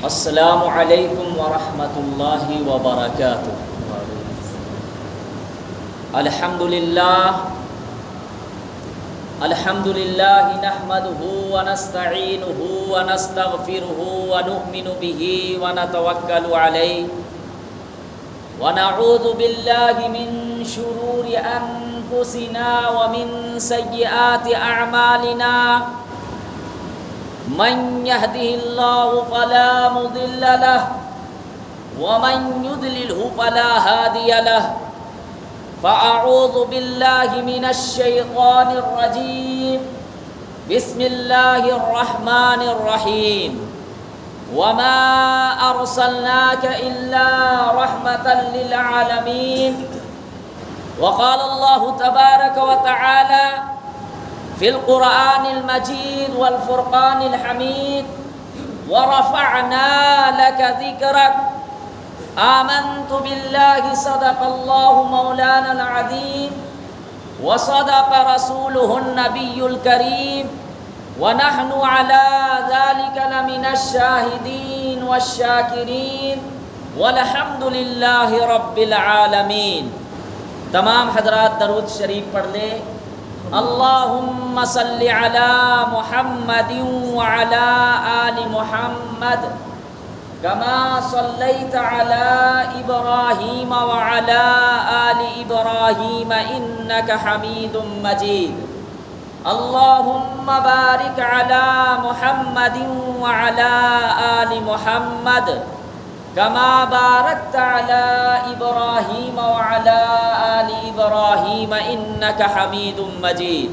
السلام علیکم ورحمۃ اللہ وبرکاتہ۔ الحمد للہ نحمدہ ونستعینہ ونستغفرہ ونؤمن بہ ونتوکل علیہ ونعوذ باللہ من شرور انفسنا ومن سیئات اعمالنا، من يهده الله فلا مضل له ومن يضلله فلا هادي له، فأعوذ بالله من الشيطان الرجيم، بسم الله الرحمن الرحيم، وما أرسلناك إلا رحمة للعالمين، وقال الله تبارك وتعالى في القرآن المجيد والفرقان الحميد، ورفعنا لك ذكرك، آمنت بالله صدق الله مولانا العظيم وصدق رسوله النبي الكريم، ونحن على ذلك لمن الشاهدين والشاكرين، والحمد لله رب العالمين۔ تمام حضرات درود شریف پڑھ لیں۔ اللہم صلی علی محمد وعلی آل محمد کما صلیت علی ابراہیم وعلی آل ابراہیم انک حمید مجید۔ اللہم بارک علی محمد وعلی آل محمد کما بارکت علی ابراہیم وعلی آل ابراہیم انک حمید مجید۔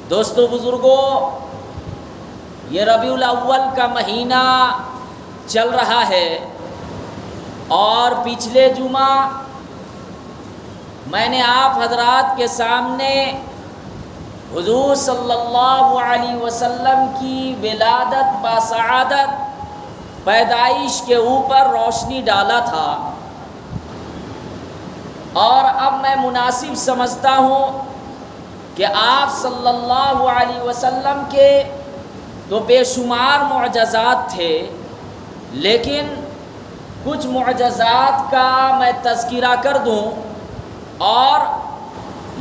دوستو بزرگوں، یہ ربیع الاول کا مہینہ چل رہا ہے، اور پچھلے جمعہ میں نے آپ حضرات کے سامنے حضور صلی اللہ علیہ وسلم کی ولادت بسعادت پیدائش کے اوپر روشنی ڈالا تھا، اور اب میں مناسب سمجھتا ہوں کہ آپ صلی اللہ علیہ وسلم کے تو بے شمار معجزات تھے، لیکن کچھ معجزات کا میں تذکرہ کر دوں، اور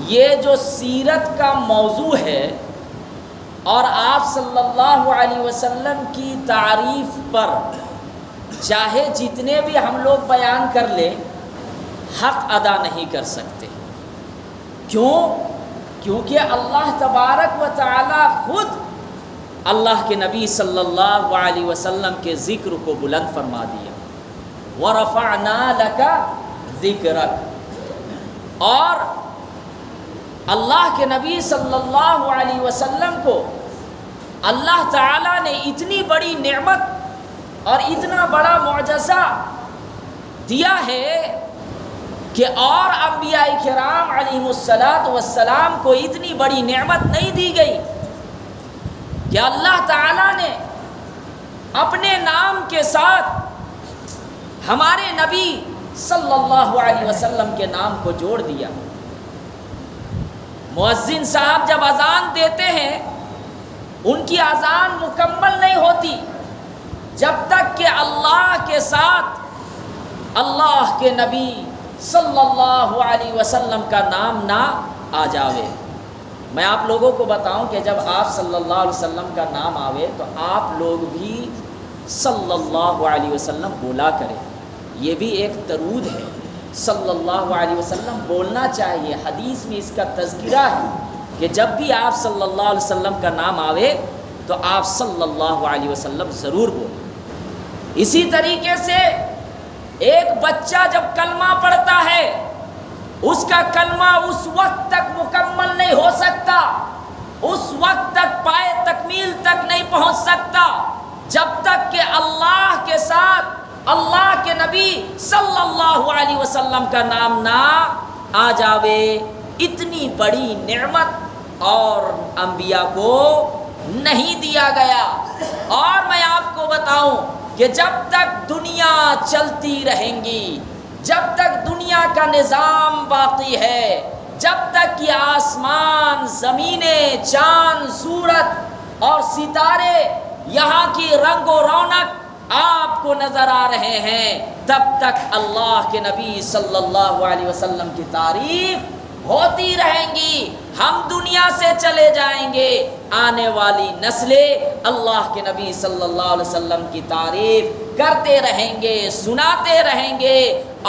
یہ جو سیرت کا موضوع ہے اور آپ صلی اللہ علیہ وسلم کی تعریف پر چاہے جتنے بھی ہم لوگ بیان کر لیں، حق ادا نہیں کر سکتے۔ کیونکہ اللہ تبارک و تعالی خود اللہ کے نبی صلی اللہ علیہ وسلم کے ذکر کو بلند فرما دیا، وَرَفَعْنَا لَكَ ذِكْرَكَ، اور اللہ کے نبی صلی اللہ علیہ وسلم کو اللہ تعالیٰ نے اتنی بڑی نعمت اور اتنا بڑا معجزہ دیا ہے کہ اور انبیاء کرام علیہم السلام کو اتنی بڑی نعمت نہیں دی گئی کہ اللہ تعالیٰ نے اپنے نام کے ساتھ ہمارے نبی صلی اللہ علیہ وسلم کے نام کو جوڑ دیا۔ مؤذن صاحب جب اذان دیتے ہیں، ان کی اذان مکمل نہیں ہوتی جب تک کہ اللہ کے ساتھ اللہ کے نبی صلی اللہ علیہ وسلم کا نام نہ آ جاوے۔ میں آپ لوگوں کو بتاؤں کہ جب آپ صلی اللہ علیہ وسلم کا نام آوے تو آپ لوگ بھی صلی اللہ علیہ وسلم بولا کریں، یہ بھی ایک درود ہے، صلی اللہ علیہ وسلم بولنا چاہیے۔ حدیث میں اس کا تذکرہ ہے کہ جب بھی آپ صلی اللہ علیہ وسلم کا نام آوے تو آپ صلی اللہ علیہ وسلم ضرور بولیں۔ اسی طریقے سے ایک بچہ جب کلمہ پڑھتا ہے، اس کا کلمہ اس وقت تک مکمل نہیں ہو سکتا، اس وقت تک پائے تکمیل تک نہیں پہنچ سکتا جب تک کہ اللہ کے ساتھ اللہ کے نبی صلی اللہ علیہ وسلم کا نام نہ آ جاوے۔ اتنی بڑی نعمت اور انبیاء کو نہیں دیا گیا۔ اور میں آپ کو بتاؤں کہ جب تک دنیا چلتی رہیں گی، جب تک دنیا کا نظام باقی ہے، جب تک کہ آسمان، زمینیں، چاند، سورج اور ستارے، یہاں کی رنگ و رونق آپ کو نظر آ رہے ہیں، تب تک اللہ کے نبی صلی اللہ علیہ وسلم کی تعریف ہوتی رہیں گی۔ ہم دنیا سے چلے جائیں گے، آنے والی نسلیں اللہ کے نبی صلی اللہ علیہ وسلم کی تعریف کرتے رہیں گے، سناتے رہیں گے،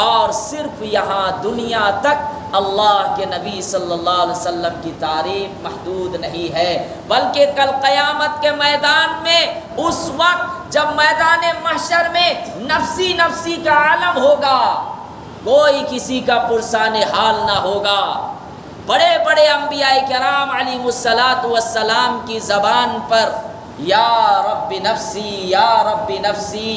اور صرف یہاں دنیا تک اللہ کے نبی صلی اللہ علیہ وسلم کی تعریف محدود نہیں ہے، بلکہ کل قیامت کے میدان میں، اس وقت جب میدان محشر میں نفسی نفسی کا عالم ہوگا، کوئی کسی کا پرسان حال نہ ہوگا، بڑے بڑے انبیاء کرام علیہم الصلاۃ والسلام کی زبان پر یا رب نفسی یا رب نفسی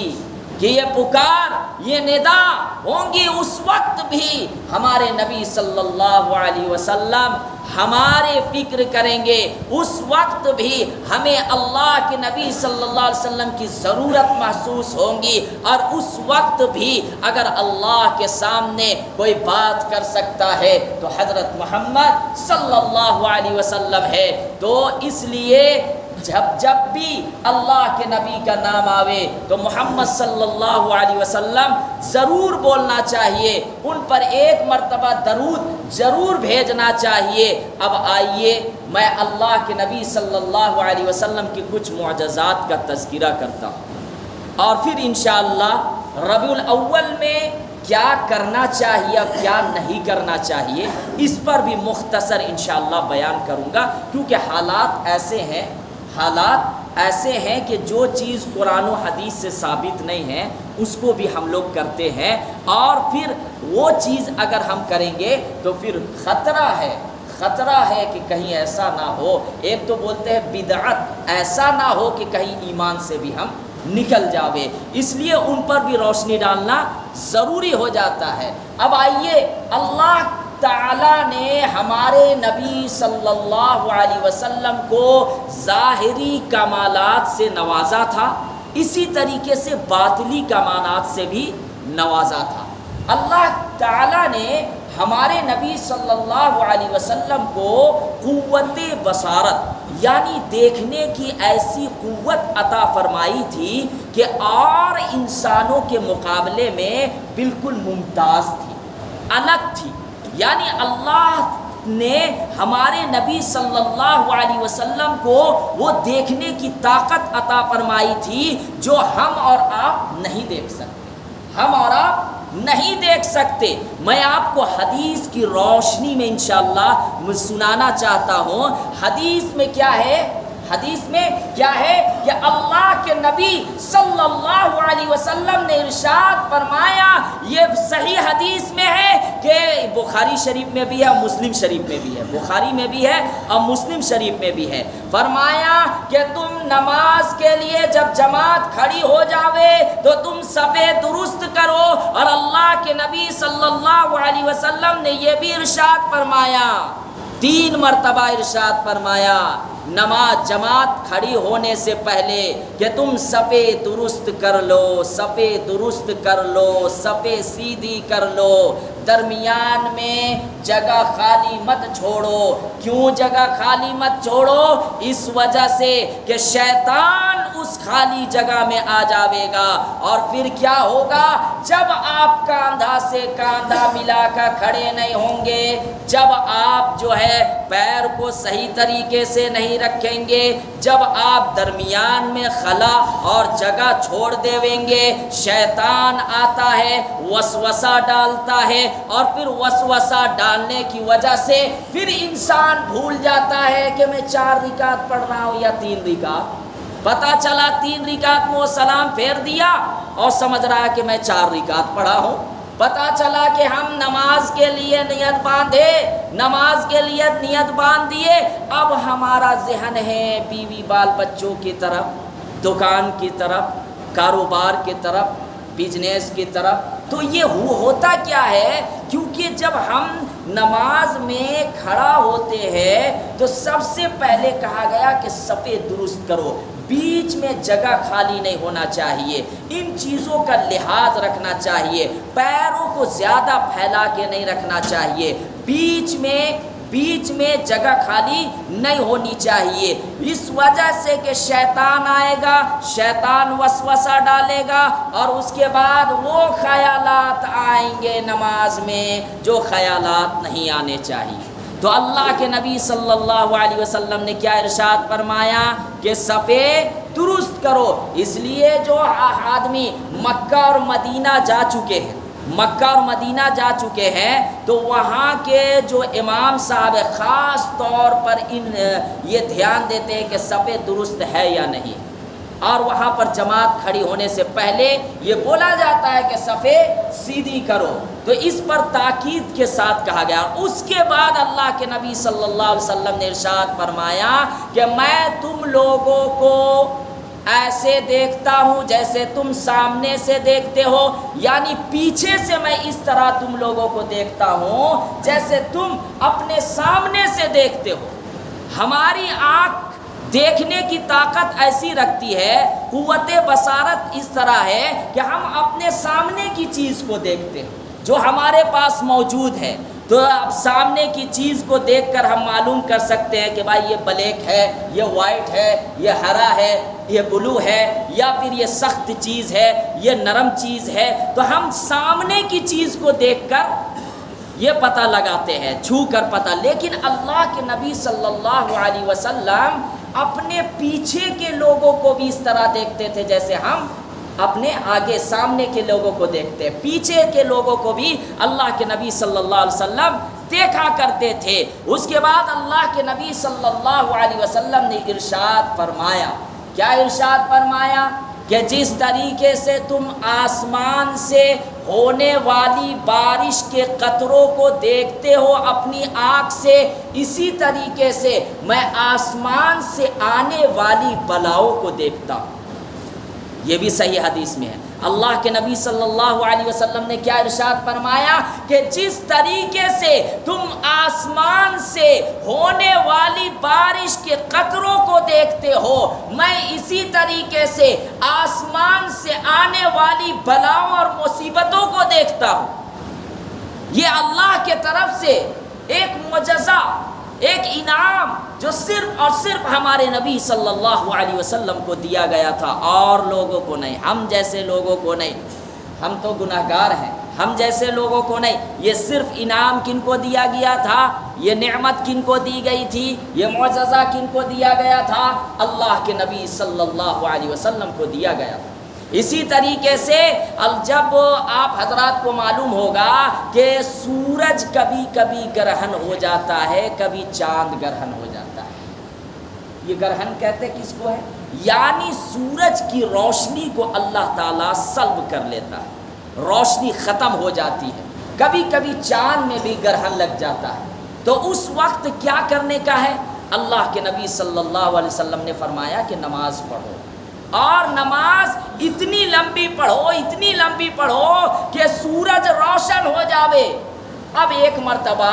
کہ یہ پکار، یہ ندا ہوں گی، اس وقت بھی ہمارے نبی صلی اللہ علیہ وسلم ہمارے فکر کریں گے، اس وقت بھی ہمیں اللہ کے نبی صلی اللہ علیہ وسلم کی ضرورت محسوس ہوں گی، اور اس وقت بھی اگر اللہ کے سامنے کوئی بات کر سکتا ہے تو حضرت محمد صلی اللہ علیہ وسلم ہے۔ تو اس لیے جب بھی اللہ کے نبی کا نام آوے تو محمد صلی اللہ علیہ وسلم ضرور بولنا چاہیے، ان پر ایک مرتبہ درود ضرور بھیجنا چاہیے۔ اب آئیے میں اللہ کے نبی صلی اللہ علیہ وسلم کی کچھ معجزات کا تذکرہ کرتا ہوں، اور پھر انشاءاللہ ربیع الاول میں کیا کرنا چاہیے اور کیا نہیں کرنا چاہیے اس پر بھی مختصر انشاءاللہ بیان کروں گا، کیونکہ حالات ایسے ہیں کہ جو چیز قرآن و حدیث سے ثابت نہیں ہے اس کو بھی ہم لوگ کرتے ہیں، اور پھر وہ چیز اگر ہم کریں گے تو پھر خطرہ ہے کہ کہیں ایسا نہ ہو، ایک تو بولتے ہیں بدعت، ایسا نہ ہو کہ کہیں ایمان سے بھی ہم نکل جاوے، اس لیے ان پر بھی روشنی ڈالنا ضروری ہو جاتا ہے۔ اب آئیے، اللہ تعالیٰ نے ہمارے نبی صلی اللہ علیہ وسلم کو ظاہری کمالات سے نوازا تھا، اسی طریقے سے باطنی کمالات سے بھی نوازا تھا۔ اللہ تعالیٰ نے ہمارے نبی صلی اللہ علیہ وسلم کو قوت بصارت یعنی دیکھنے کی ایسی قوت عطا فرمائی تھی کہ اور انسانوں کے مقابلے میں بالکل ممتاز تھی، الگ تھی، یعنی اللہ نے ہمارے نبی صلی اللہ علیہ وسلم کو وہ دیکھنے کی طاقت عطا فرمائی تھی جو ہم اور آپ نہیں دیکھ سکتے، ہم اور آپ نہیں دیکھ سکتے۔ میں آپ کو حدیث کی روشنی میں انشاءاللہ سنانا چاہتا ہوں۔ حدیث میں کیا ہے کہ اللہ کے نبی صلی اللہ علیہ وسلم نے ارشاد فرمایا، یہ صحیح حدیث میں ہے کہ بخاری شریف میں بھی ہے، مسلم شریف میں بھی ہے، بخاری میں بھی ہے اور مسلم شریف میں بھی ہے، فرمایا کہ تم نماز کے لیے جب جماعت کھڑی ہو جاوے تو تم صفے درست کرو، اور اللہ کے نبی صلی اللہ علیہ وسلم نے یہ بھی ارشاد فرمایا، 3 مرتبہ ارشاد فرمایا نماز جماعت کھڑی ہونے سے پہلے کہ تم صفے درست کر لو، صفے درست کر لو، صفے سیدھی کر لو، درمیان میں جگہ خالی مت چھوڑو۔ کیوں جگہ خالی مت چھوڑو؟ اس وجہ سے کہ شیطان اس خالی جگہ میں آ جاوے گا، اور پھر کیا ہوگا؟ جب آپ کاندھا سے کاندھا ملا کر کھڑے نہیں ہوں گے، جب آپ جو ہے پیر کو صحیح طریقے سے نہیں رکھیں گے، جب آپ درمیان میں خلا اور جگہ چھوڑ دیویں گے، شیطان آتا ہے، وسوسہ ڈالتا ہے، اور پھر وسوسہ ڈالنے کی وجہ سے پھر انسان بھول جاتا ہے کہ میں 4 رکعت پڑھ رہا ہوں یا 3 رکعت، پتہ چلا 3 رکعت میں وہ سلام پھیر دیا اور سمجھ رہا ہے کہ میں 4 رکعت پڑھا ہوں۔ پتہ چلا کہ ہم نماز کے لیے نیت باندھ دیے، اب ہمارا ذہن ہے بیوی بال بچوں کی طرف، دکان کی طرف، کاروبار کی طرف، بزنس کی طرف۔ تو یہ ہوتا کیا ہے؟ کیونکہ جب ہم نماز میں کھڑا ہوتے ہیں تو سب سے پہلے کہا گیا کہ صفے درست کرو، بیچ میں جگہ خالی نہیں ہونا چاہیے، ان چیزوں کا لحاظ رکھنا چاہیے، پیروں کو زیادہ پھیلا کے نہیں رکھنا چاہیے، بیچ بیچ میں جگہ خالی نہیں ہونی چاہیے، اس وجہ سے کہ شیطان آئے گا، شیطان وسوسہ ڈالے گا اور اس کے بعد وہ خیالات آئیں گے نماز میں جو خیالات نہیں آنے چاہیے۔ تو اللہ کے نبی صلی اللہ علیہ وسلم نے کیا ارشاد فرمایا کہ صفیں درست کرو۔ اس لیے جو آدمی مکہ اور مدینہ جا چکے ہیں، مکہ اور مدینہ جا چکے ہیں، تو وہاں کے جو امام صاحب خاص طور پر یہ دھیان دیتے ہیں کہ صفیں درست ہے یا نہیں، اور وہاں پر جماعت کھڑی ہونے سے پہلے یہ بولا جاتا ہے کہ صفیں سیدھی کرو، تو اس پر تاکید کے ساتھ کہا گیا۔ اس کے بعد اللہ کے نبی صلی اللہ علیہ وسلم نے ارشاد فرمایا کہ میں تم لوگوں کو ایسے دیکھتا ہوں جیسے تم سامنے سے دیکھتے ہو، یعنی پیچھے سے میں اس طرح تم لوگوں کو دیکھتا ہوں جیسے تم اپنے سامنے سے دیکھتے ہو۔ ہماری آنکھ دیکھنے کی طاقت ایسی رکھتی ہے، قوت بصارت اس طرح ہے کہ ہم اپنے سامنے کی چیز کو دیکھتے ہیں جو ہمارے پاس موجود ہے، تو اب سامنے کی چیز کو دیکھ کر ہم معلوم کر سکتے ہیں کہ بھائی یہ بلیک ہے، یہ وائٹ ہے، یہ ہرا ہے، یہ بلو ہے، یا پھر یہ سخت چیز ہے، یہ نرم چیز ہے۔ تو ہم سامنے کی چیز کو دیکھ کر یہ پتہ لگاتے ہیں، چھو کر پتہ۔ لیکن اللہ کے نبی صلی اللہ علیہ وسلم اپنے پیچھے کے لوگوں کو بھی اس طرح دیکھتے تھے جیسے ہم اپنے آگے سامنے کے لوگوں کو دیکھتے ہیں۔ پیچھے کے لوگوں کو بھی اللہ کے نبی صلی اللہ علیہ وسلم دیکھا کرتے تھے۔ اس کے بعد اللہ کے نبی صلی اللہ علیہ وسلم نے ارشاد فرمایا، کیا ارشاد فرمایا کہ جس طریقے سے تم آسمان سے ہونے والی بارش کے قطروں کو دیکھتے ہو اپنی آنکھ سے، اسی طریقے سے میں آسمان سے آنے والی بلاؤں کو دیکھتا ہوں۔ یہ بھی صحیح حدیث میں ہے۔ اللہ کے نبی صلی اللہ علیہ وسلم نے کیا ارشاد فرمایا کہ جس طریقے سے تم آسمان سے ہونے والی بارش کے قطروں کو دیکھتے ہو، میں اسی طریقے سے آسمان سے آنے والی بلاؤں اور مصیبتوں کو دیکھتا ہوں۔ یہ اللہ کے طرف سے ایک معجزہ، ایک انعام جو صرف اور صرف ہمارے نبی صلی اللہ علیہ وسلم کو دیا گیا تھا، اور لوگوں کو نہیں، ہم جیسے لوگوں کو نہیں۔ ہم تو گناہگار ہیں، ہم جیسے لوگوں کو نہیں۔ یہ صرف انعام کن کو دیا گیا تھا؟ یہ نعمت کن کو دی گئی تھی؟ یہ معجزہ کن کو دیا گیا تھا؟ اللہ کے نبی صلی اللہ علیہ وسلم کو دیا گیا تھا۔ اسی طریقے سے جب آپ حضرات کو معلوم ہوگا کہ سورج کبھی کبھی گرہن ہو جاتا ہے، کبھی چاند گرہن ہو جاتا ہے۔ یہ گرہن کہتے کس کو ہے؟ یعنی سورج کی روشنی کو اللہ تعالیٰ سلب کر لیتا ہے، روشنی ختم ہو جاتی ہے۔ کبھی کبھی چاند میں بھی گرہن لگ جاتا ہے، تو اس وقت کیا کرنے کا ہے؟ اللہ کے نبی صلی اللہ علیہ وسلم نے فرمایا کہ نماز پڑھو، اور نماز اتنی لمبی پڑھو، اتنی لمبی پڑھو کہ سورج روشن ہو جاوے۔ اب ایک مرتبہ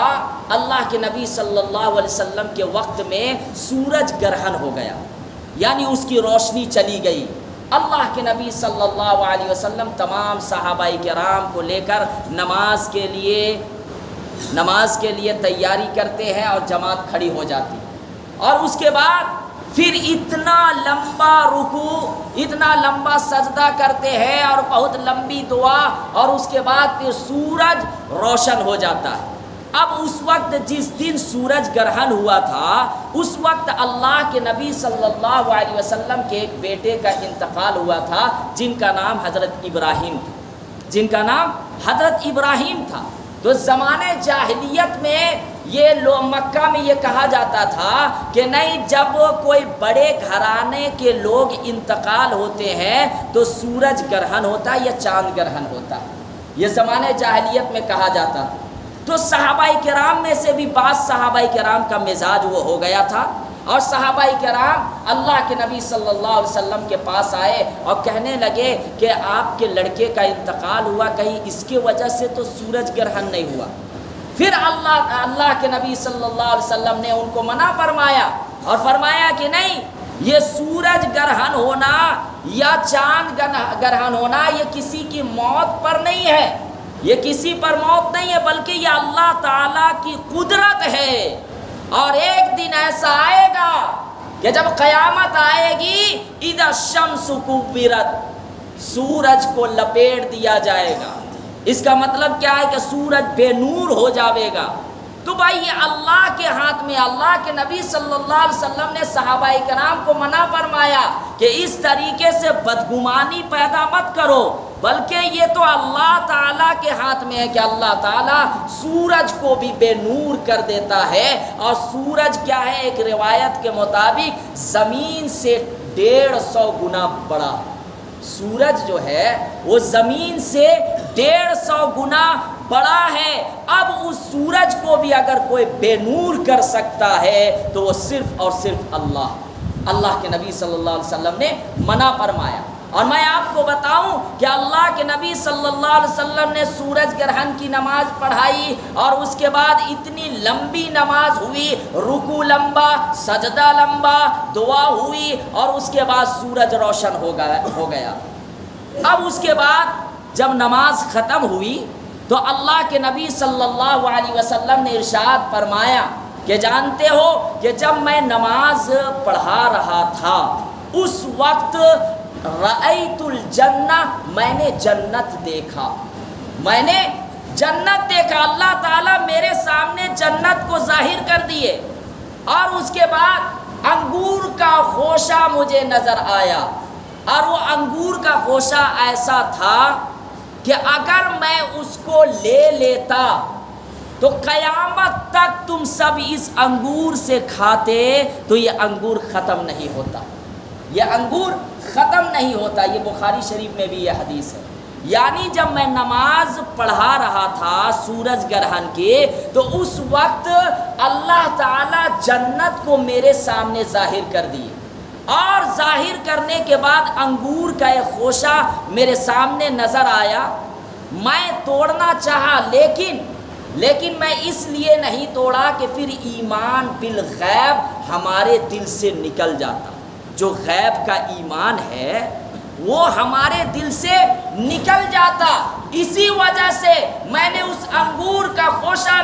اللہ کے نبی صلی اللہ علیہ وسلم کے وقت میں سورج گرہن ہو گیا، یعنی اس کی روشنی چلی گئی۔ اللہ کے نبی صلی اللہ علیہ وسلم تمام صحابہ کرام کو لے کر نماز کے لیے تیاری کرتے ہیں، اور جماعت کھڑی ہو جاتی، اور اس کے بعد پھر اتنا لمبا رکوع، اتنا لمبا سجدہ کرتے ہیں، اور بہت لمبی دعا، اور اس کے بعد پھر سورج روشن ہو جاتا ہے۔ اب اس وقت جس دن سورج گرہن ہوا تھا، اس وقت اللہ کے نبی صلی اللہ علیہ وسلم کے ایک بیٹے کا انتقال ہوا تھا، جن کا نام حضرت ابراہیم تھا۔ تو زمانے جاہلیت میں یہ لوگ مکہ میں یہ کہا جاتا تھا کہ نہیں، جب کوئی بڑے گھرانے کے لوگ انتقال ہوتے ہیں تو سورج گرہن ہوتا ہے یا چاند گرہن ہوتا ہے، یہ زمانے جاہلیت میں کہا جاتا تھا۔ تو صحابہ کرام میں سے بھی بعض صحابہ کرام کا مزاج وہ ہو گیا تھا، اور صحابہ کرام اللہ کے نبی صلی اللہ علیہ وسلم کے پاس آئے اور کہنے لگے کہ آپ کے لڑکے کا انتقال ہوا، کہیں اس کی وجہ سے تو سورج گرہن نہیں ہوا۔ پھر اللہ کے نبی صلی اللہ علیہ وسلم نے ان کو منع فرمایا، اور فرمایا کہ نہیں، یہ سورج گرہن ہونا یا چاند گرہن ہونا یہ کسی کی موت پر نہیں ہے، یہ کسی پر موت نہیں ہے، بلکہ یہ اللہ تعالیٰ کی قدرت ہے، اور ایک دن ایسا آئے گا کہ جب قیامت آئے گی، اذا الشمس کورت، سورج کو لپیٹ دیا جائے گا۔ اس کا مطلب کیا ہے کہ سورج بے نور ہو جاوے گا۔ تو بھائی یہ اللہ کے ہاتھ میں، اللہ کے نبی صلی اللہ علیہ وسلم نے صحابہ کرام کو منع فرمایا کہ اس طریقے سے بدگمانی پیدا مت کرو، بلکہ یہ تو اللہ تعالیٰ کے ہاتھ میں ہے کہ اللہ تعالیٰ سورج کو بھی بے نور کر دیتا ہے۔ اور سورج کیا ہے؟ ایک روایت کے مطابق زمین سے 150 گنا بڑا۔ سورج جو ہے وہ زمین سے 150 گنا بڑا ہے۔ اب اس سورج کو بھی اگر کوئی بے نور کر سکتا ہے تو وہ صرف اور صرف اللہ کے نبی صلی اللہ علیہ وسلم نے منع فرمایا۔ اور میں آپ کو بتاؤں کہ اللہ کے نبی صلی اللہ علیہ وسلم نے سورج گرہن کی نماز پڑھائی، اور اس کے بعد اتنی لمبی نماز ہوئی، رکوع لمبا، سجدہ لمبا، دعا ہوئی، اور اس کے بعد سورج روشن ہو گیا۔ اب اس کے بعد جب نماز ختم ہوئی تو اللہ کے نبی صلی اللہ علیہ وسلم نے ارشاد فرمایا کہ جانتے ہو کہ جب میں نماز پڑھا رہا تھا اس وقت رأیت الجنہ، میں نے جنت دیکھا، میں نے جنت دیکھا۔ اللہ تعالیٰ میرے سامنے جنت کو ظاہر کر دیے، اور اس کے بعد انگور کا خوشہ مجھے نظر آیا، اور وہ انگور کا خوشہ ایسا تھا کہ اگر میں اس کو لے لیتا تو قیامت تک تم سب اس انگور سے کھاتے تو یہ انگور ختم نہیں ہوتا، یہ انگور ختم نہیں ہوتا۔ یہ بخاری شریف میں بھی یہ حدیث ہے۔ یعنی جب میں نماز پڑھا رہا تھا سورج گرہن کے تو اس وقت اللہ تعالیٰ جنت کو میرے سامنے ظاہر کر دیے، اور ظاہر کرنے کے بعد انگور کا ایک خوشہ میرے سامنے نظر آیا۔ میں توڑنا چاہا، لیکن میں اس لیے نہیں توڑا کہ پھر ایمان بالغیب ہمارے دل سے نکل جاتا۔ جو غیب کا ایمان ہے وہ ہمارے دل سے نکل جاتا، اسی وجہ سے میں نے اس انگور کا خوشہ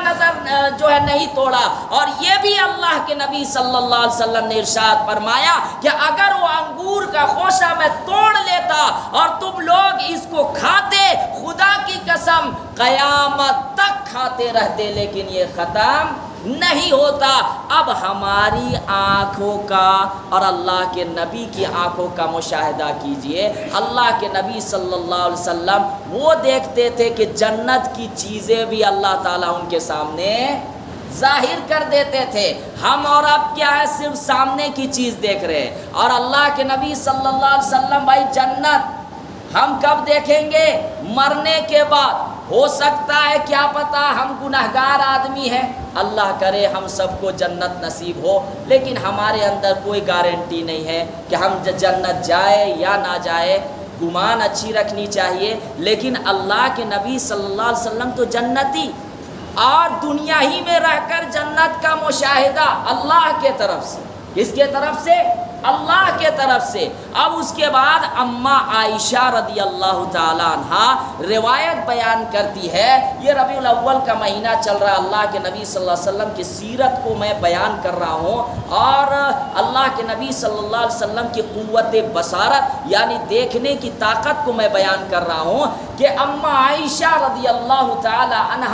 نہیں توڑا۔ اور یہ بھی اللہ کے نبی صلی اللہ علیہ وسلم نے ارشاد فرمایا کہ اگر وہ انگور کا خوشہ میں توڑ لیتا اور تم لوگ اس کو کھاتے، خدا کی قسم قیامت تک کھاتے رہتے، لیکن یہ ختم نہیں ہوتا۔ اب ہماری آنکھوں کا اور اللہ کے نبی کی آنکھوں کا مشاہدہ کیجئے۔ اللہ کے نبی صلی اللہ علیہ وسلم وہ دیکھتے تھے کہ جنت کی چیزیں بھی اللہ تعالیٰ ان کے سامنے ظاہر کر دیتے تھے۔ ہم اور اب کیا ہے؟ صرف سامنے کی چیز دیکھ رہے ہیں، اور اللہ کے نبی صلی اللہ علیہ وسلم بھائی جنت ہم کب دیکھیں گے؟ مرنے کے بعد۔ ہو سکتا ہے کیا پتہ ہم گنہگار آدمی ہیں، اللہ کرے ہم سب کو جنت نصیب ہو، لیکن ہمارے اندر کوئی گارنٹی نہیں ہے کہ ہم جنت جائے یا نہ جائے۔ گمان اچھی رکھنی چاہیے، لیکن اللہ کے نبی صلی اللہ علیہ وسلم تو جنتی، اور دنیا ہی میں رہ کر جنت کا مشاہدہ اللہ کے طرف سے۔ کس کے طرف سے؟ اللہ کے طرف سے۔ اب اس کے بعد اماں عائشہ رضی اللہ تعالی عنہ روایت بیان کرتی ہے، یہ ربیع الاول کا مہینہ چل رہا ہے، اللہ کے نبی صلی اللہ علیہ وسلم کی سیرت کو میں بیان کر رہا ہوں، اور اللہ کے نبی صلی اللہ علیہ وسلم کی قوت بصارت یعنی دیکھنے کی طاقت کو میں بیان کر رہا ہوں کہ اماں عائشہ رضی اللہ تعالی عنہ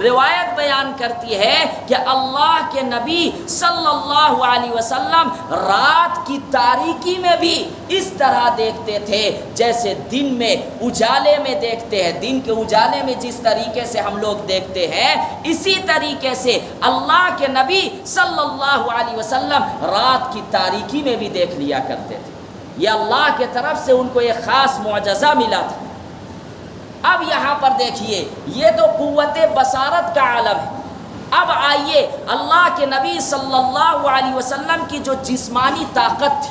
روایت بیان کرتی ہے کہ اللہ کے نبی صلی اللہ علیہ وسلم رات کی تاریکی میں بھی اس طرح دیکھتے تھے جیسے دن میں اجالے میں دیکھتے ہیں۔ دن کے اجالے میں جس طریقے سے ہم لوگ دیکھتے ہیں، اسی طریقے سے اللہ کے نبی صلی اللہ علیہ وسلم رات کی تاریکی میں بھی دیکھ لیا کرتے تھے۔ یہ اللہ کے طرف سے ان کو ایک خاص معجزہ ملا تھا۔ اب یہاں پر دیکھیے، یہ تو قوت بصارت کا عالم ہے۔ اب آئیے، اللہ کے نبی صلی اللہ علیہ وسلم کی جو جسمانی طاقت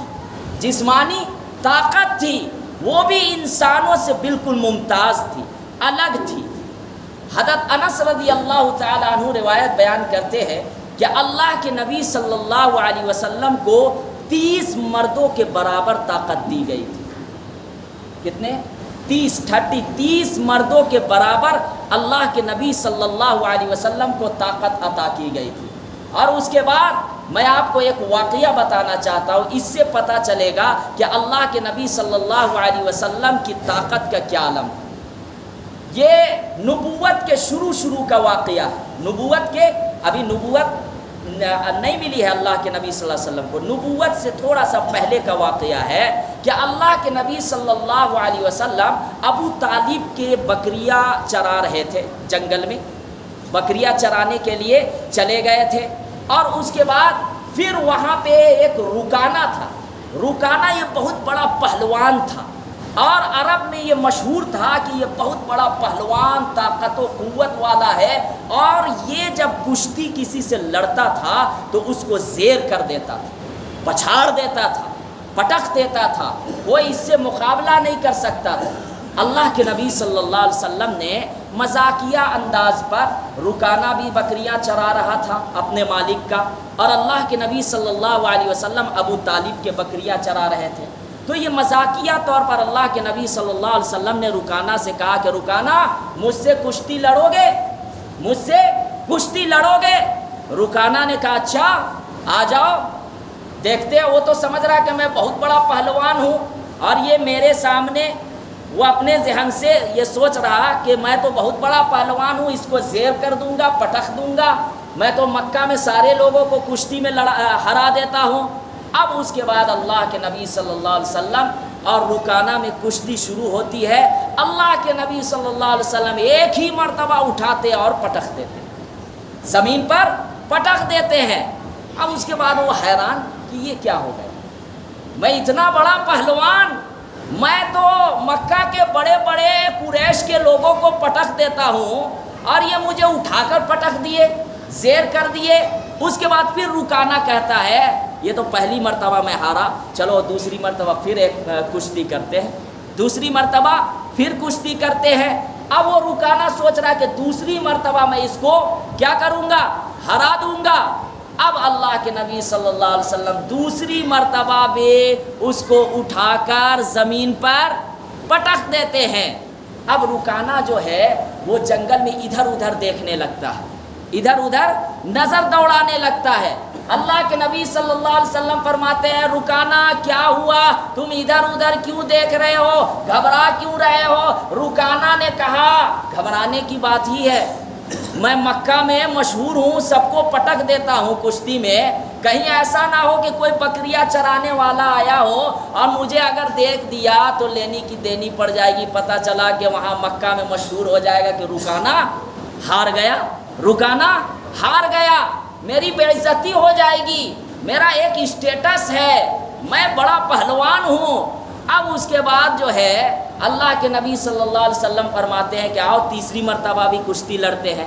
تھی وہ بھی انسانوں سے بالکل ممتاز تھی، الگ تھی۔ حضرت انس رضی اللہ تعالی عنہ روایت بیان کرتے ہیں کہ اللہ کے نبی صلی اللہ علیہ وسلم کو 30 مردوں کے برابر طاقت دی گئی تھی۔ کتنے؟ 30 مردوں کے برابر اللہ کے نبی صلی اللہ علیہ وسلم کو طاقت عطا کی گئی تھی۔ اور اس کے بعد میں آپ کو ایک واقعہ بتانا چاہتا ہوں، اس سے پتہ چلے گا کہ اللہ کے نبی صلی اللہ علیہ وسلم کی طاقت کا کیا عالم ہے۔ یہ نبوت کے شروع کا واقعہ ہے، نبوت کے ابھی نبوت نہیں ملی ہے اللہ کے نبی صلی اللہ علیہ وسلم کو، نبوت سے تھوڑا سا پہلے کا واقعہ ہے کہ اللہ کے نبی صلی اللہ علیہ وسلم ابو طالب کے بکریاں چرا رہے تھے، جنگل میں بکریاں چرانے کے لیے چلے گئے تھے، اور اس کے بعد پھر وہاں پہ ایک رکانہ تھا۔ رکانہ یہ بہت بڑا پہلوان تھا، اور عرب میں یہ مشہور تھا کہ یہ بہت بڑا پہلوان، طاقت و قوت والا ہے، اور یہ جب کشتی کسی سے لڑتا تھا تو اس کو زیر کر دیتا تھا، پچھاڑ دیتا تھا، پٹخ دیتا تھا، وہ اس سے مقابلہ نہیں کر سکتا تھا۔ اللہ کے نبی صلی اللہ علیہ وسلم نے مذاقیہ انداز پر، رکانہ بھی بکریاں چرا رہا تھا اپنے مالک کا، اور اللہ کے نبی صلی اللہ علیہ وسلم ابو طالب کے بکریاں چرا رہے تھے، تو یہ مذاقیہ طور پر اللہ کے نبی صلی اللہ علیہ وسلم نے رکانہ سے کہا کہ رکانہ مجھ سے کشتی لڑو گے، مجھ سے کشتی لڑو گے؟ رکانہ نے کہا اچھا آ جاؤ، دیکھتے وہ تو سمجھ رہا کہ میں بہت بڑا پہلوان ہوں، اور یہ میرے سامنے، وہ اپنے ذہن سے یہ سوچ رہا کہ میں تو بہت بڑا پہلوان ہوں، اس کو زیر کر دوں گا، پٹخ دوں گا، میں تو مکہ میں سارے لوگوں کو کشتی میں ہرا دیتا ہوں۔ اب اس کے بعد اللہ کے نبی صلی اللہ علیہ وسلم اور رکانہ میں کشتی شروع ہوتی ہے۔ اللہ کے نبی صلی اللہ علیہ وسلم ایک ہی مرتبہ اٹھاتے اور پٹخ دیتے، زمین پر پٹخ دیتے ہیں۔ اب اس کے بعد وہ حیران کہ یہ کیا ہو گیا، میں اتنا بڑا پہلوان، میں تو مکہ کے بڑے بڑے قریش کے لوگوں کو پٹخ دیتا ہوں، اور یہ مجھے اٹھا کر پٹخ دیے، زیر کر دیے۔ اس کے بعد پھر رکانہ کہتا ہے یہ تو پہلی مرتبہ میں ہارا، چلو دوسری مرتبہ پھر ایک کشتی کرتے ہیں، دوسری مرتبہ پھر کشتی کرتے ہیں۔ اب وہ رکانہ سوچ رہا کہ دوسری مرتبہ میں اس کو کیا کروں گا، ہرا دوں گا۔ اب اللہ کے نبی صلی اللہ علیہ وسلم دوسری مرتبہ بھی اس کو اٹھا کر زمین پر پٹخ دیتے ہیں۔ اب رکانہ جو ہے وہ جنگل میں ادھر ادھر دیکھنے لگتا ہے، ادھر ادھر نظر دوڑانے لگتا ہے۔ اللہ کے نبی صلی اللہ علیہ وسلم فرماتے ہیں رکانہ کیا ہوا، تم ادھر ادھر کیوں دیکھ رہے ہو، گھبرا کیوں رہے ہو؟ رکانہ نے کہا گھبرانے کی بات ہی ہے، میں مکہ میں مشہور ہوں، سب کو پٹک دیتا ہوں کشتی میں، کہیں ایسا نہ ہو کہ کوئی بکریاں چرانے والا آیا ہو اور مجھے اگر دیکھ دیا تو لینی کی دینی پڑ جائے گی، پتہ چلا کہ وہاں مکہ میں مشہور ہو جائے گا کہ رکانہ ہار گیا، رکانہ ہار گیا، میری بے عزتی ہو جائے گی، میرا ایک اسٹیٹس ہے، میں بڑا پہلوان ہوں۔ اب اس کے بعد جو ہے اللہ کے نبی صلی اللہ علیہ وسلم فرماتے ہیں کہ آؤ تیسری مرتبہ بھی کشتی لڑتے ہیں۔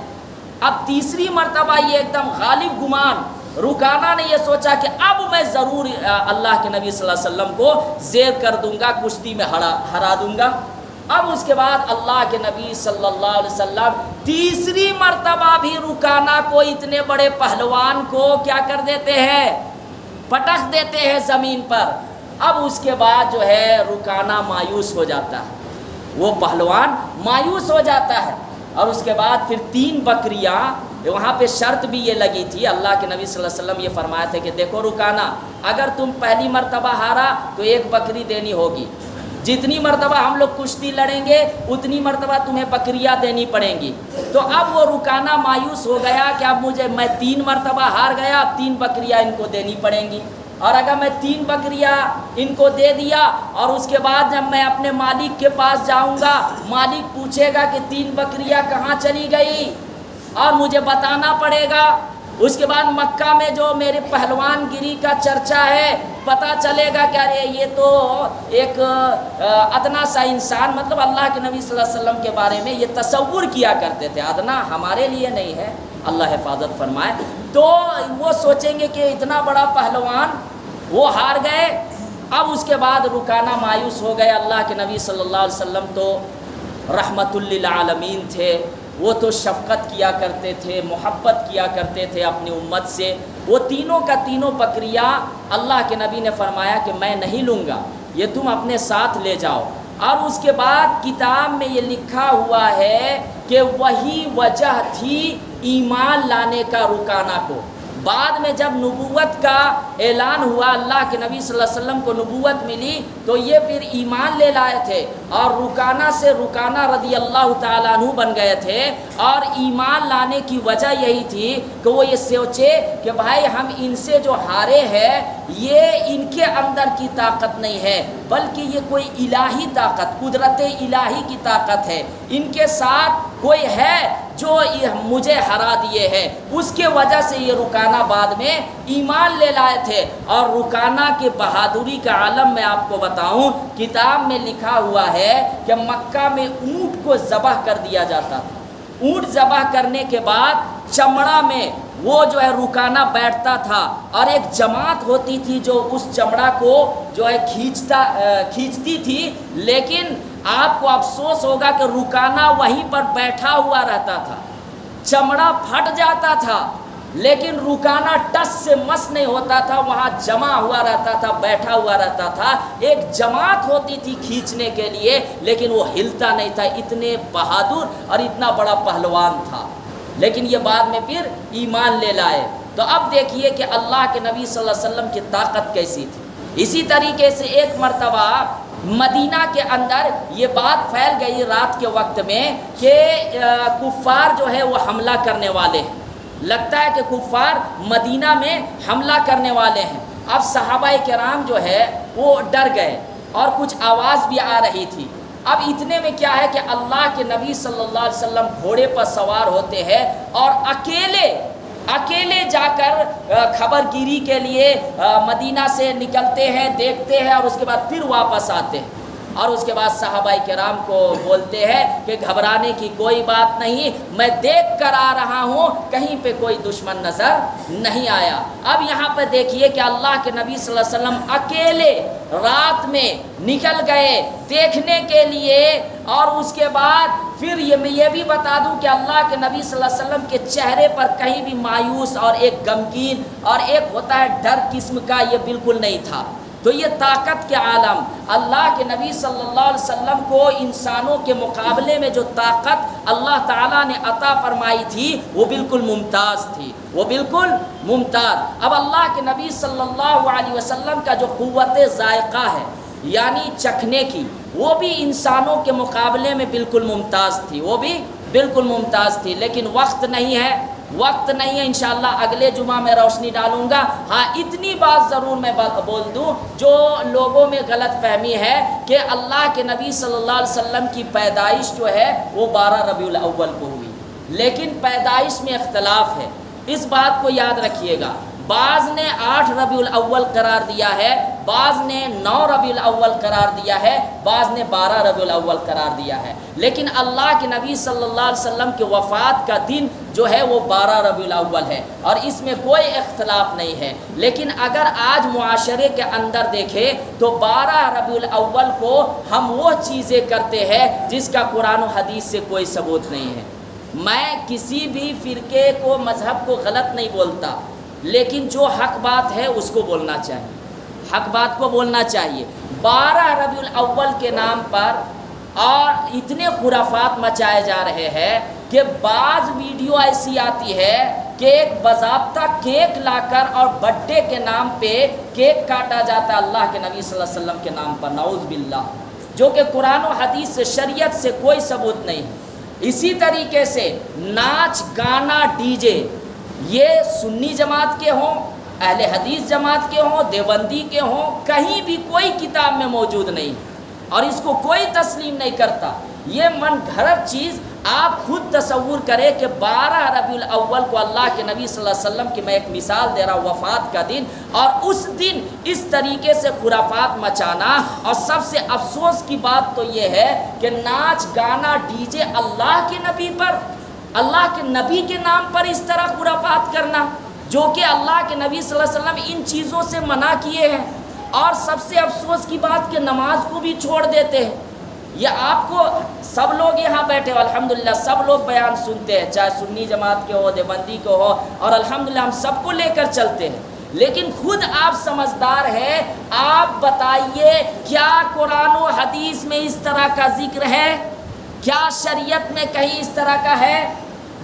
اب تیسری مرتبہ یہ ایک دم غالب گمان، رکانہ نے یہ سوچا کہ اب میں ضرور اللہ کے نبی صلی اللہ علیہ وسلم کو زیر کر دوں گا، کشتی میں ہرا دوں گا۔ اب اس کے بعد اللہ کے نبی صلی اللہ علیہ وسلم تیسری مرتبہ بھی رکانہ کو، اتنے بڑے پہلوان کو کیا کر دیتے ہیں، پٹخ دیتے ہیں زمین پر۔ اب اس کے بعد جو ہے رکانہ مایوس ہو جاتا ہے، وہ پہلوان مایوس ہو جاتا ہے، اور اس کے بعد پھر 3 بکریاں، وہاں پہ شرط بھی یہ لگی تھی، اللہ کے نبی صلی اللہ علیہ وسلم یہ فرمایا تھے کہ دیکھو رکانہ، اگر تم پہلی مرتبہ ہارا تو 1 بکری دینی ہوگی، جتنی مرتبہ ہم لوگ کشتی لڑیں گے اتنی مرتبہ تمہیں بکریاں دینی پڑیں گی۔ تو اب وہ رکانہ مایوس ہو گیا کہ اب میں 3 مرتبہ ہار گیا، اب 3 بکریاں ان کو دینی پڑیں گی، اور اگر میں 3 بکریاں ان کو دے دیا اور اس کے بعد جب میں اپنے مالک کے پاس جاؤں گا، مالک پوچھے گا کہ 3 بکریاں کہاں چلی گئی، اور مجھے بتانا پڑے گا۔ اس کے بعد مکہ میں جو میرے پہلوان گیری کا چرچا ہے، پتہ چلے گا کہ ارے یہ تو ایک ادنا سا انسان، مطلب اللہ کے نبی صلی اللہ علیہ وسلم کے بارے میں یہ تصور کیا کرتے تھے، ادنا ہمارے لیے نہیں ہے، اللہ حفاظت فرمائے۔ تو وہ سوچیں گے کہ اتنا بڑا پہلوان وہ ہار گئے۔ اب اس کے بعد رکانہ مایوس ہو گئے۔ اللہ کے نبی صلی اللہ علیہ وسلم تو رحمت للعالمین تھے، وہ تو شفقت کیا کرتے تھے، محبت کیا کرتے تھے اپنی امت سے۔ وہ تینوں کا تینوں بکریاں اللہ کے نبی نے فرمایا کہ میں نہیں لوں گا، یہ تم اپنے ساتھ لے جاؤ۔ اور اس کے بعد کتاب میں یہ لکھا ہوا ہے کہ وہی وجہ تھی ایمان لانے کا رکانہ کو، بعد میں جب نبوت کا اعلان ہوا، اللہ کے نبی صلی اللہ علیہ وسلم کو نبوت ملی، تو یہ پھر ایمان لے لائے تھے اور رکانہ سے رکانہ رضی اللہ تعالیٰ عنہ بن گئے تھے۔ اور ایمان لانے کی وجہ یہی تھی کہ وہ یہ سوچے کہ بھائی ہم ان سے جو ہارے ہیں یہ ان کے اندر کی طاقت نہیں ہے، بلکہ یہ کوئی الہی طاقت، قدرت الہی کی طاقت ہے، ان کے ساتھ کوئی ہے جو مجھے ہرا دیے ہے۔ اس کے وجہ سے یہ رکانہ بعد میں ایمان لے لائے تھے۔ اور رکانہ کے بہادری کا عالم میں آپ کو بتاؤں، کتاب میں لکھا ہوا ہے کہ مکہ میں اونٹ کو ذبح کر دیا جاتا تھا۔ اونٹ ذبح کرنے کے بعد چمڑا میں وہ جو ہے رکانہ بیٹھتا تھا، اور ایک جماعت ہوتی تھی جو اس چمڑا کو جو ہے کھینچتی تھی، لیکن آپ کو افسوس ہوگا کہ رکانہ وہیں پر بیٹھا ہوا رہتا تھا، چمڑا پھٹ جاتا تھا لیکن رکانہ ٹس سے مس نہیں ہوتا تھا، وہاں جمع ہوا رہتا تھا، بیٹھا ہوا رہتا تھا۔ ایک جماعت ہوتی تھی کھینچنے کے لیے، لیکن وہ ہلتا نہیں تھا، اتنے بہادر اور اتنا بڑا پہلوان تھا۔ لیکن یہ بعد میں پھر ایمان لے لائے۔ تو اب دیکھیے کہ اللہ کے نبی صلی اللہ علیہ وسلم کی طاقت کیسی تھی۔ اسی طریقے سے ایک مرتبہ مدینہ کے اندر یہ بات پھیل گئی رات کے وقت میں کہ کفار جو ہے وہ حملہ کرنے والے ہیں، لگتا ہے کہ کفار مدینہ میں حملہ کرنے والے ہیں۔ اب صحابہ کرام جو ہے وہ ڈر گئے اور کچھ آواز بھی آ رہی تھی۔ اب اتنے میں کیا ہے کہ اللہ کے نبی صلی اللہ علیہ وسلم گھوڑے پر سوار ہوتے ہیں اور اکیلے جا کر خبر گیری کے لیے مدینہ سے نکلتے ہیں، دیکھتے ہیں اور اس کے بعد پھر واپس آتے ہیں۔ اور اس کے بعد صحابہ کرام کو بولتے ہیں کہ گھبرانے کی کوئی بات نہیں، میں دیکھ کر آ رہا ہوں، کہیں پہ کوئی دشمن نظر نہیں آیا۔ اب یہاں پہ دیکھیے کہ اللہ کے نبی صلی اللہ علیہ وسلم اکیلے رات میں نکل گئے دیکھنے کے لیے۔ اور اس کے بعد پھر میں یہ بھی بتا دوں کہ اللہ کے نبی صلی اللہ علیہ وسلم کے چہرے پر کہیں بھی مایوس اور ایک غمگین اور ایک ہوتا ہے ڈر قسم کا یہ بالکل نہیں تھا۔ تو یہ طاقت کے عالم، اللہ کے نبی صلی اللہ علیہ وسلم کو انسانوں کے مقابلے میں جو طاقت اللہ تعالیٰ نے عطا فرمائی تھی وہ بالکل ممتاز تھی، وہ بالکل ممتاز۔ اب اللہ کے نبی صلی اللہ علیہ وسلم کا جو قوت ذائقہ ہے یعنی چکھنے کی، وہ بھی انسانوں کے مقابلے میں بالکل ممتاز تھی، وہ بھی بالکل ممتاز تھی۔ لیکن وقت نہیں ہے انشاءاللہ اگلے جمعہ میں روشنی ڈالوں گا۔ ہاں اتنی بات ضرور میں بول دوں، جو لوگوں میں غلط فہمی ہے کہ اللہ کے نبی صلی اللہ علیہ وسلم کی پیدائش جو ہے وہ 12 ربیع الاول کو ہوئی، لیکن پیدائش میں اختلاف ہے، اس بات کو یاد رکھیے گا۔ بعض نے 8 ربیع الاول قرار دیا ہے، بعض نے 9 ربیع الاول قرار دیا ہے، بعض نے 12 ربیع الاول قرار دیا ہے۔ لیکن اللہ کے نبی صلی اللہ علیہ وسلم کے وفات کا دن جو ہے وہ 12 ربیع الاول ہے، اور اس میں کوئی اختلاف نہیں ہے۔ لیکن اگر آج معاشرے کے اندر دیکھیں تو 12 ربیع الاول کو ہم وہ چیزیں کرتے ہیں جس کا قرآن و حدیث سے کوئی ثبوت نہیں ہے۔ میں کسی بھی فرقے کو، مذہب کو غلط نہیں بولتا، لیکن جو حق بات ہے اس کو بولنا چاہیے، حق بات کو بولنا چاہیے۔ 12 ربیع الاول کے نام پر اور اتنے خرافات مچائے جا رہے ہیں کہ بعض ویڈیو ایسی آتی ہے کہ ایک باضابطہ کیک لا کر اور برتھ ڈے کے نام پہ کیک کاٹا جاتا ہے اللہ کے نبی صلی اللہ علیہ وسلم کے نام پر، نعوذ باللہ، جو کہ قرآن و حدیث سے، شریعت سے کوئی ثبوت نہیں۔ اسی طریقے سے ناچ گانا ڈی جے، یہ سنی جماعت کے ہوں، اہل حدیث جماعت کے ہوں، دیوبندی کے ہوں، کہیں بھی کوئی کتاب میں موجود نہیں، اور اس کو کوئی تسلیم نہیں کرتا۔ یہ من گھڑت چیز آپ خود تصور کریں کہ 12 ربیع الاول کو اللہ کے نبی صلی اللہ علیہ وسلم کی میں ایک مثال دے رہا ہوں، وفات کا دن، اور اس دن اس طریقے سے خرافات مچانا۔ اور سب سے افسوس کی بات تو یہ ہے کہ ناچ گانا ڈی جے اللہ کے نبی پر، اللہ کے نبی کے نام پر اس طرح خرافات کرنا، جو کہ اللہ کے نبی صلی اللہ علیہ وسلم ان چیزوں سے منع کیے ہیں۔ اور سب سے افسوس کی بات کہ نماز کو بھی چھوڑ دیتے ہیں۔ یہ آپ کو سب لوگ یہاں بیٹھے ہو، الحمدللہ سب لوگ بیان سنتے ہیں، چاہے سنی جماعت کے ہو، دیوبندی کو ہو، اور الحمدللہ ہم سب کو لے کر چلتے ہیں۔ لیکن خود آپ سمجھدار ہیں، آپ بتائیے کیا قرآن و حدیث میں اس طرح کا ذکر ہے؟ کیا شریعت میں کہیں اس طرح کا ہے؟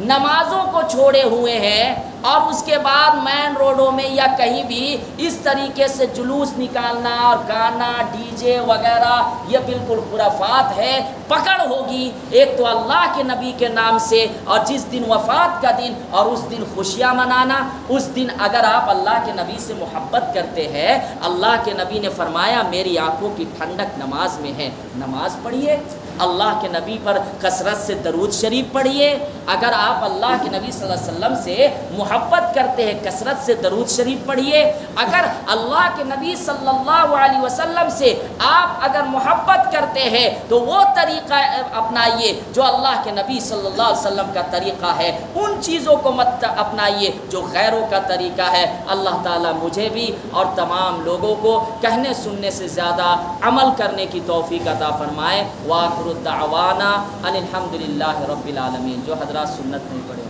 نمازوں کو چھوڑے ہوئے ہیں، اور اس کے بعد مین روڈوں میں یا کہیں بھی اس طریقے سے جلوس نکالنا اور گانا ڈی جے وغیرہ یہ بالکل خرافات ہے۔ پکڑ ہوگی ایک تو اللہ کے نبی کے نام سے، اور جس دن وفات کا دن اور اس دن خوشیاں منانا، اس دن اگر آپ اللہ کے نبی سے محبت کرتے ہیں، اللہ کے نبی نے فرمایا میری آنکھوں کی ٹھنڈک نماز میں ہے، نماز پڑھیے، اللہ کے نبی پر کثرت سے درود شریف پڑھیے۔ اگر آپ اللہ کے نبی صلی اللہ علیہ وسلم سے محبت کرتے ہیں کثرت سے درود شریف پڑھیے۔ اگر اللہ کے نبی صلی اللہ علیہ وسلم سے آپ اگر محبت کرتے ہیں تو وہ طریقہ اپنائیے جو اللہ کے نبی صلی اللہ علیہ وسلم کا طریقہ ہے، ان چیزوں کو مت اپنائیے جو غیروں کا طریقہ ہے۔ اللہ تعالیٰ مجھے بھی اور تمام لوگوں کو کہنے سننے سے زیادہ عمل کرنے کی توفیق عطا فرمائے۔ وآخر الدعوانا ان الحمد للہ رب العالمین۔ جو حضرات سنت نہیں پڑھے